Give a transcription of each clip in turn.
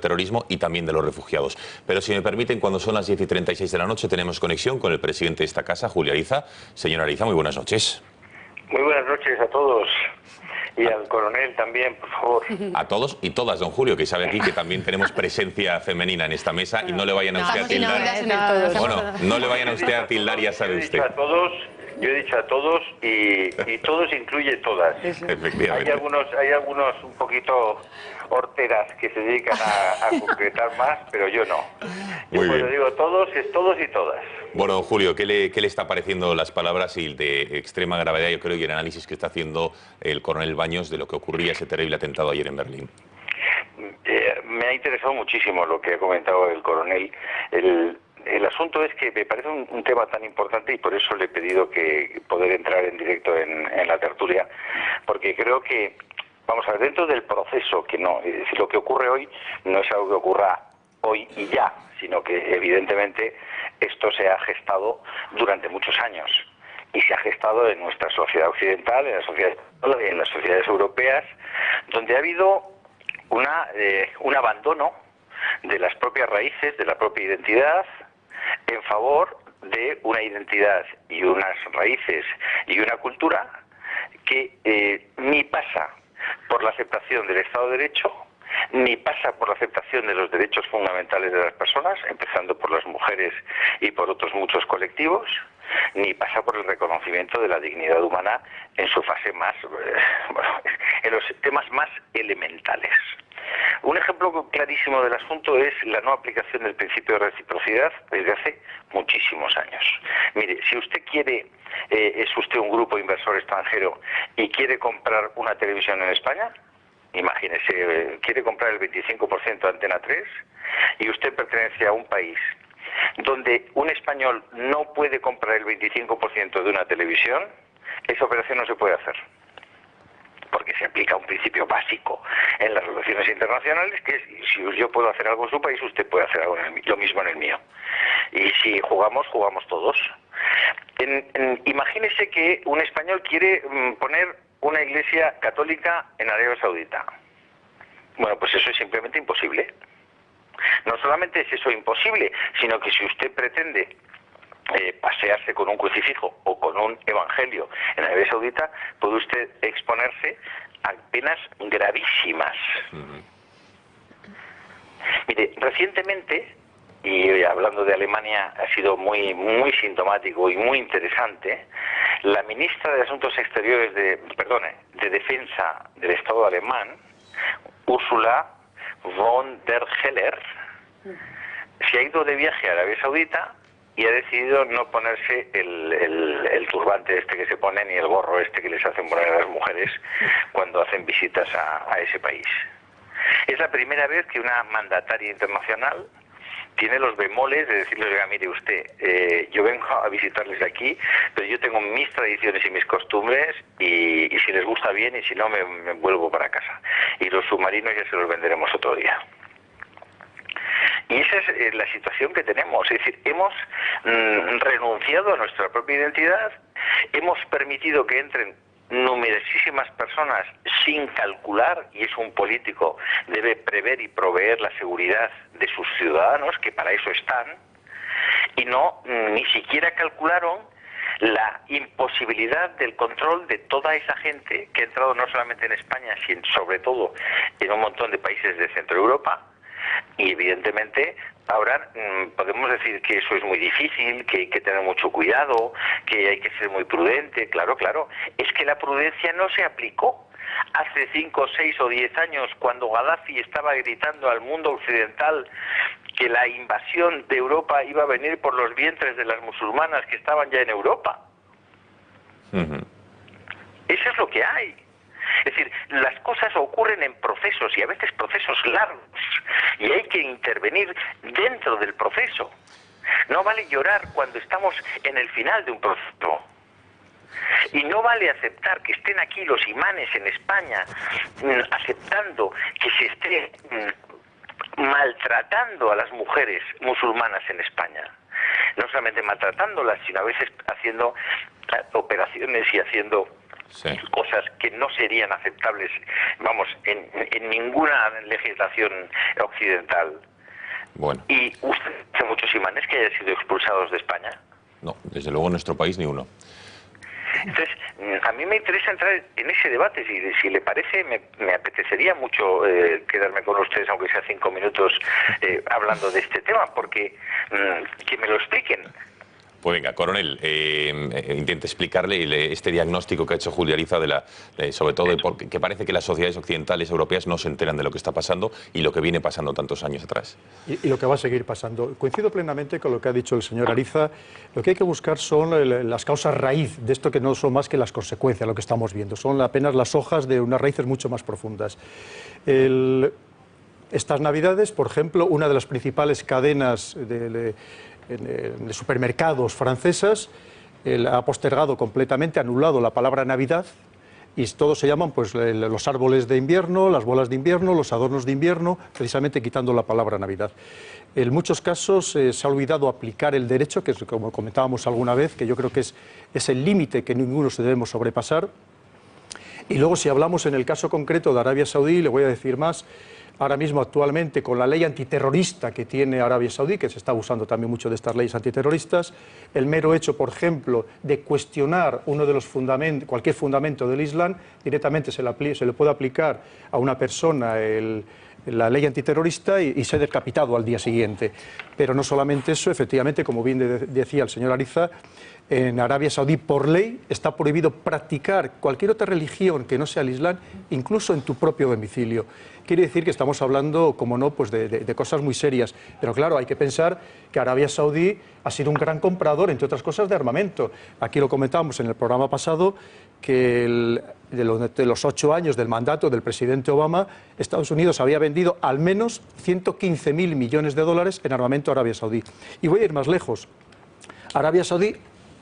terrorismo y también de los refugiados. Pero si me permiten, cuando son las 10:36 de la noche tenemos conexión con el presidente de esta casa, Julio Ariza. Señor Ariza, muy buenas noches. Muy buenas noches a todos. Y al coronel también, por favor. A todos y todas, don Julio, que sabe aquí que también tenemos presencia femenina en esta mesa y no le vayan a usted a tildar. Bueno, no le vayan a usted a tildar, ya sabe usted. Yo he dicho a todos y todos incluye todas. Efectivamente. Hay algunos un poquito horteras que se dedican a concretar más, pero yo no. Yo cuando digo todos, es todos y todas. Bueno, Julio, ¿qué le está pareciendo las palabras y de extrema gravedad, yo creo, y el análisis que está haciendo el coronel Baños de lo que ocurría ese terrible atentado ayer en Berlín? Me ha interesado muchísimo lo que ha comentado el coronel. El asunto es que me parece un tema tan importante y por eso le he pedido que poder entrar en directo en la tertulia, porque creo que, vamos a ver, dentro del proceso, que no, es decir, lo que ocurre hoy no es algo que ocurra hoy y ya, sino que evidentemente esto se ha gestado durante muchos años y se ha gestado en nuestra sociedad occidental, en las sociedades europeas, donde ha habido un abandono de las propias raíces, de la propia identidad, en favor de una identidad y unas raíces y una cultura que ni pasa por la aceptación del Estado de Derecho, ni pasa por la aceptación de los derechos fundamentales de las personas, empezando por las mujeres y por otros muchos colectivos, ni pasa por el reconocimiento de la dignidad humana en su fase más, en los temas más elementales. Un ejemplo clarísimo del asunto es la no aplicación del principio de reciprocidad desde hace muchísimos años. Mire, si usted quiere, es usted un grupo inversor extranjero y quiere comprar una televisión en España, imagínese, quiere comprar el 25% de Antena 3 y usted pertenece a un país donde un español no puede comprar el 25% de una televisión, esa operación no se puede hacer. Porque se aplica un principio básico en las relaciones internacionales, que es, si yo puedo hacer algo en su país, usted puede hacer algo lo mismo en el mío. Y si jugamos, jugamos todos. Imagínese que un español quiere poner una iglesia católica en Arabia Saudita. Bueno, pues eso es simplemente imposible. No solamente es eso imposible, sino que si usted pretende pasearse con un crucifijo o con un evangelio en Arabia Saudita, puede usted exponerse a penas gravísimas. Mire, recientemente, y hablando de Alemania ha sido muy sintomático y muy interesante, la ministra de Asuntos Exteriores de Defensa del Estado alemán, Ursula von der Leyen, se ha ido de viaje a Arabia Saudita y ha decidido no ponerse el turbante este que se ponen y el gorro este que les hacen poner a las mujeres cuando hacen visitas a ese país. Es la primera vez que una mandataria internacional tiene los bemoles de decirles, oiga, mire usted, yo vengo a visitarles aquí, pero yo tengo mis tradiciones y mis costumbres y si les gusta bien y si no me vuelvo para casa. Y los submarinos ya se los venderemos otro día. Y esa es la situación que tenemos, es decir, hemos renunciado a nuestra propia identidad, hemos permitido que entren numerosísimas personas sin calcular, y es un político, debe prever y proveer la seguridad de sus ciudadanos, que para eso están, y ni siquiera calcularon la imposibilidad del control de toda esa gente que ha entrado no solamente en España, sino sobre todo en un montón de países de Centro Europa. Y evidentemente ahora podemos decir que eso es muy difícil, que hay que tener mucho cuidado, que hay que ser muy prudente. Claro, es que la prudencia no se aplicó hace 5, 6 o 10 años cuando Gaddafi estaba gritando al mundo occidental que la invasión de Europa iba a venir por los vientres de las musulmanas que estaban ya en Europa. Eso es lo que hay. Es decir, las cosas ocurren en procesos y a veces procesos largos y hay que intervenir dentro del proceso. No vale llorar cuando estamos en el final de un proceso. Y no vale aceptar que estén aquí los imanes en España aceptando que se esté maltratando a las mujeres musulmanas en España. No solamente maltratándolas, sino a veces haciendo operaciones y haciendo Sí. Cosas que no serían aceptables, vamos, en ninguna legislación occidental. Bueno. ¿Y usted hace muchos imanes que hayan sido expulsados de España? No, desde luego en nuestro país ni uno. Entonces, a mí me interesa entrar en ese debate. Si le parece, me apetecería mucho quedarme con ustedes, aunque sea 5 minutos, hablando de este tema, porque que me lo expliquen. Pues venga, coronel, intente explicarle este diagnóstico que ha hecho Julio Ariza, sobre todo que parece que las sociedades occidentales europeas no se enteran de lo que está pasando y lo que viene pasando tantos años atrás. Y lo que va a seguir pasando. Coincido plenamente con lo que ha dicho el señor Ariza. Lo que hay que buscar son las causas raíz de esto, que no son más que las consecuencias, lo que estamos viendo. Son apenas las hojas de unas raíces mucho más profundas. Estas Navidades, por ejemplo, una de las principales cadenas de supermercados francesas ha postergado completamente, anulado la palabra Navidad, y todos se llaman pues los árboles de invierno, las bolas de invierno, los adornos de invierno, precisamente quitando la palabra Navidad. En muchos casos se ha olvidado aplicar el derecho, que es, como comentábamos alguna vez, que yo creo que es el límite que ninguno se debemos sobrepasar. Y luego, si hablamos en el caso concreto de Arabia Saudí, le voy a decir más. Ahora mismo, actualmente, con la ley antiterrorista que tiene Arabia Saudí, que se está abusando también mucho de estas leyes antiterroristas, el mero hecho, por ejemplo, de cuestionar uno de los fundamentos, cualquier fundamento del Islam, directamente se le puede aplicar a una persona la ley antiterrorista y ser decapitado al día siguiente. Pero no solamente eso, efectivamente, como bien decía el señor Ariza, en Arabia Saudí, por ley, está prohibido practicar cualquier otra religión que no sea el Islam, incluso en tu propio domicilio. Quiere decir que estamos hablando, como no, pues de cosas muy serias. Pero claro, hay que pensar que Arabia Saudí ha sido un gran comprador, entre otras cosas, de armamento. Aquí lo comentábamos en el programa pasado, que de los 8 años del mandato del presidente Obama, Estados Unidos había vendido al menos 115.000 millones de dólares en armamento a Arabia Saudí. Y voy a ir más lejos. Arabia Saudí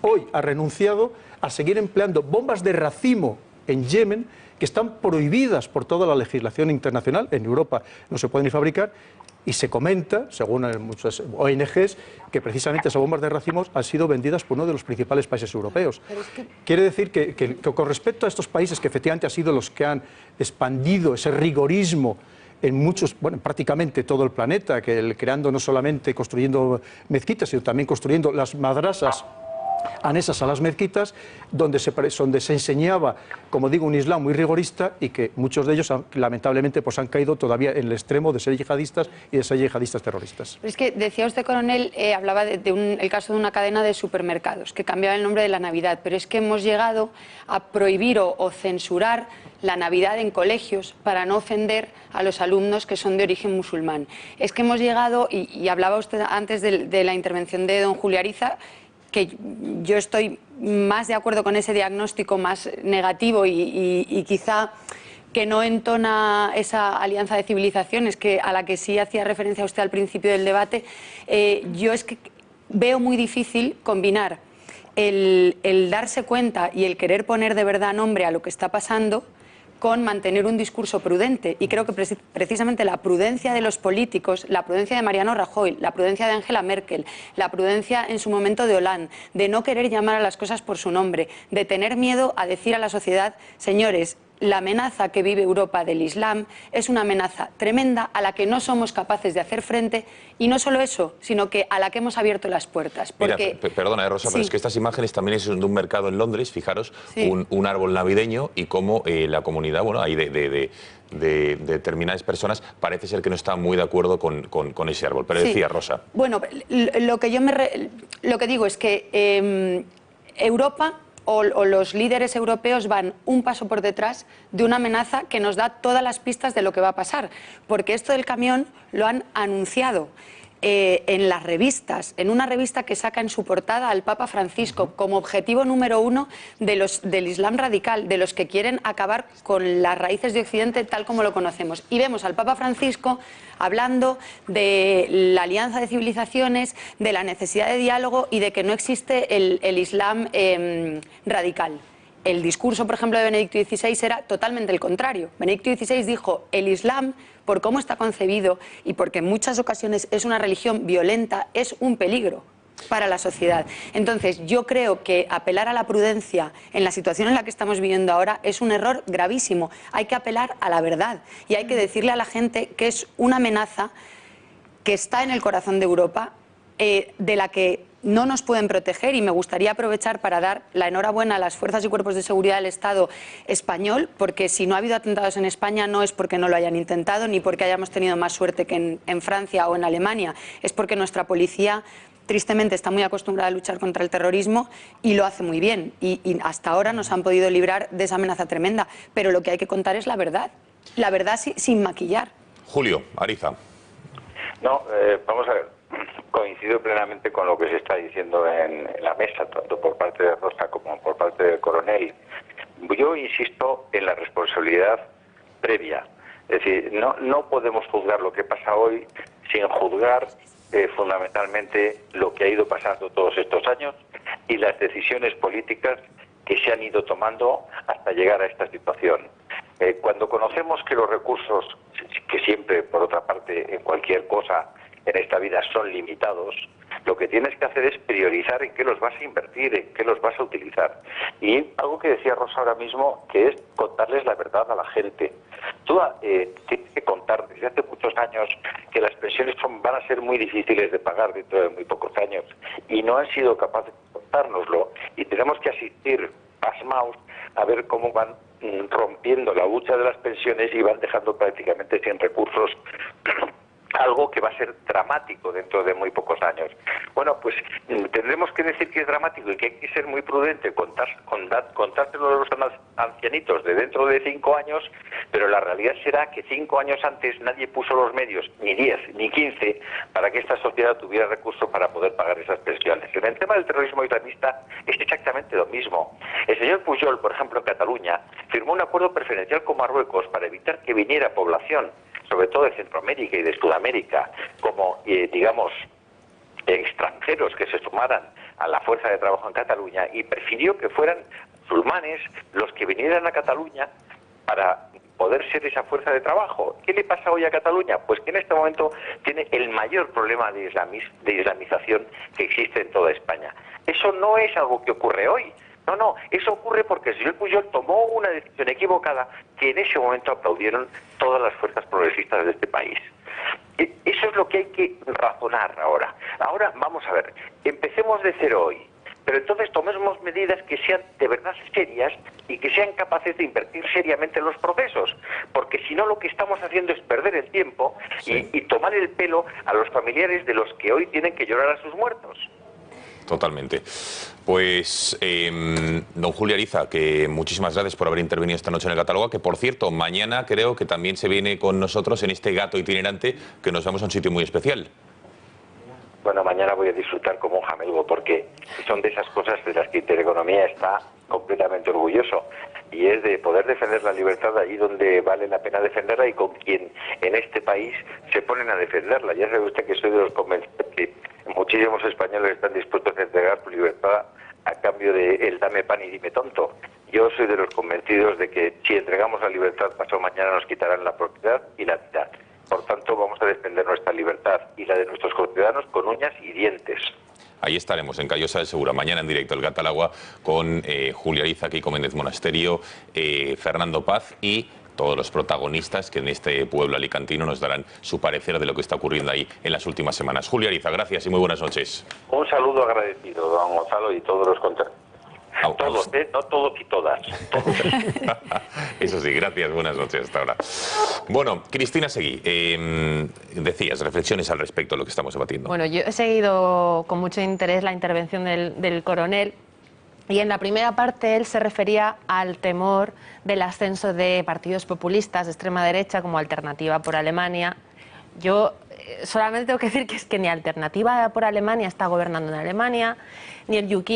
hoy ha renunciado a seguir empleando bombas de racimo en Yemen, que están prohibidas por toda la legislación internacional. En Europa no se pueden ni fabricar, y se comenta, según muchas ONGs, que precisamente esas bombas de racimos han sido vendidas por uno de los principales países europeos. Quiere decir que con respecto a estos países, que efectivamente han sido los que han expandido ese rigorismo en muchos, bueno, prácticamente todo el planeta, creando no solamente construyendo mezquitas, sino también construyendo las madrasas anexas a las mezquitas, donde se enseñaba, como digo, un Islam muy rigorista, y que muchos de ellos lamentablemente pues han caído todavía en el extremo de ser yihadistas y de ser yihadistas terroristas. Es que decía usted, coronel, hablaba el caso de una cadena de supermercados que cambiaba el nombre de la Navidad, pero es que hemos llegado a prohibir o censurar la Navidad en colegios para no ofender a los alumnos que son de origen musulmán. Es que hemos llegado, y hablaba usted antes de la intervención de don Julio Ariza, que yo estoy más de acuerdo con ese diagnóstico más negativo y quizá que no entona esa alianza de civilizaciones a la que sí hacía referencia usted al principio del debate. Yo es que veo muy difícil combinar el darse cuenta y el querer poner de verdad nombre a lo que está pasando con mantener un discurso prudente. Y creo que precisamente la prudencia de los políticos, la prudencia de Mariano Rajoy, la prudencia de Angela Merkel, la prudencia en su momento de Hollande, de no querer llamar a las cosas por su nombre, de tener miedo a decir a la sociedad, señores, la amenaza que vive Europa del Islam es una amenaza tremenda a la que no somos capaces de hacer frente, y no solo eso, sino que a la que hemos abierto las puertas. Porque... Mira, perdona, Rosa, sí, pero es que estas imágenes también son de un mercado en Londres, fijaros, sí, un árbol navideño, y cómo la comunidad, bueno, hay de determinadas personas, parece ser que no está muy de acuerdo con ese árbol. Pero sí, decía Rosa. Bueno, lo que digo es que Europa o los líderes europeos van un paso por detrás de una amenaza que nos da todas las pistas de lo que va a pasar, porque esto del camión lo han anunciado en las revistas, en una revista que saca en su portada al Papa Francisco como objetivo número 1 del Islam radical, de los que quieren acabar con las raíces de Occidente tal como lo conocemos. Y vemos al Papa Francisco hablando de la alianza de civilizaciones, de la necesidad de diálogo y de que no existe el Islam radical. El discurso, por ejemplo, de Benedicto XVI era totalmente el contrario. Benedicto XVI dijo, el Islam, por cómo está concebido y porque en muchas ocasiones es una religión violenta, es un peligro. para la sociedad. Entonces, yo creo que apelar a la prudencia en la situación en la que estamos viviendo ahora es un error gravísimo. Hay que apelar a la verdad y hay que decirle a la gente que es una amenaza que está en el corazón de Europa, de la que no nos pueden proteger, y me gustaría aprovechar para dar la enhorabuena a las fuerzas y cuerpos de seguridad del Estado español, porque si no ha habido atentados en España no es porque no lo hayan intentado, ni porque hayamos tenido más suerte que en Francia o en Alemania, es porque nuestra policía tristemente está muy acostumbrada a luchar contra el terrorismo y lo hace muy bien, y hasta ahora nos han podido librar de esa amenaza tremenda, pero lo que hay que contar es la verdad sin maquillar. Julio, Ariza. No, vamos a ver, coincido plenamente con lo que se está diciendo en la mesa, tanto por parte de Rosa como por parte del coronel. Yo insisto en la responsabilidad previa, es decir, no podemos juzgar lo que pasa hoy sin juzgar fundamentalmente lo que ha ido pasando todos estos años y las decisiones políticas que se han ido tomando hasta llegar a esta situación. Cuando conocemos que los recursos, que siempre, por otra parte, en cualquier cosa en esta vida son limitados, lo que tienes que hacer es priorizar en qué los vas a invertir, en qué los vas a utilizar. Y algo que decía Rosa ahora mismo, que es contarles la verdad a la gente. Tú tienes que contar desde hace muchos años que las pensiones van a ser muy difíciles de pagar dentro de muy pocos años y no han sido capaces de contárnoslo, y tenemos que asistir pasmaos a ver cómo van rompiendo la hucha de las pensiones y van dejando prácticamente sin recursos algo que va a ser dramático dentro de muy pocos años. Bueno, pues tendremos que decir que es dramático y que hay que ser muy prudente, contárselo a los ancianitos de dentro de 5 años, pero la realidad será que 5 años antes nadie puso los medios, ni 10, ni 15, para que esta sociedad tuviera recursos para poder pagar esas pensiones. En el tema del terrorismo islamista es exactamente lo mismo. El señor Pujol, por ejemplo, en Cataluña, firmó un acuerdo preferencial con Marruecos para evitar que viniera población, sobre todo de Centroamérica y de Sudamérica, como, digamos, extranjeros que se sumaran a la fuerza de trabajo en Cataluña, y prefirió que fueran musulmanes los que vinieran a Cataluña para poder ser esa fuerza de trabajo. ¿Qué le pasa hoy a Cataluña? Pues que en este momento tiene el mayor problema de islamización que existe en toda España. Eso no es algo que ocurre hoy. No, eso ocurre porque el señor Pujol tomó una decisión equivocada que en ese momento aplaudieron todas las fuerzas progresistas de este país. Eso es lo que hay que razonar ahora. Ahora, vamos a ver, empecemos de cero hoy, pero entonces tomemos medidas que sean de verdad serias y que sean capaces de invertir seriamente en los procesos, porque si no lo que estamos haciendo es perder el tiempo y tomar el pelo a los familiares de los que hoy tienen que llorar a sus muertos. Totalmente. Pues, don Julio Ariza, que muchísimas gracias por haber intervenido esta noche en el Catálogo, que por cierto, mañana creo que también se viene con nosotros en este gato itinerante, que nos vamos a un sitio muy especial. Bueno, mañana voy a disfrutar como un jamelgo, porque son de esas cosas de las que Intereconomía está completamente orgulloso, y es de poder defender la libertad allí donde vale la pena defenderla y con quien en este país se ponen a defenderla. Ya sabe usted que soy de los convencidos que muchísimos españoles están dispuestos a entregar su libertad a cambio de el dame pan y dime tonto. Yo soy de los convencidos de que si entregamos la libertad, pasado mañana nos quitarán la propiedad y la vida. Por tanto, vamos a defender nuestra libertad y la de nuestros conciudadanos con uñas y dientes. Ahí estaremos, en Callosa del Segura, mañana en directo el Catálogo, con Julio Ariza, Kiko Méndez Monasterio, Fernando Paz y todos los protagonistas que en este pueblo alicantino nos darán su parecer de lo que está ocurriendo ahí en las últimas semanas. Julio Ariza, gracias y muy buenas noches. Un saludo agradecido, don Gonzalo, y todos los contrarios. Todos, no todos y todas. Todos. Eso sí, gracias, buenas noches, hasta ahora. Bueno, Cristina Seguí, decías, reflexiones al respecto de lo que estamos debatiendo. Bueno, yo he seguido con mucho interés la intervención del coronel, y en la primera parte él se refería al temor del ascenso de partidos populistas de extrema derecha como Alternativa por Alemania. Yo solamente tengo que decir que es que ni Alternativa por Alemania está gobernando en Alemania, ni el UKIP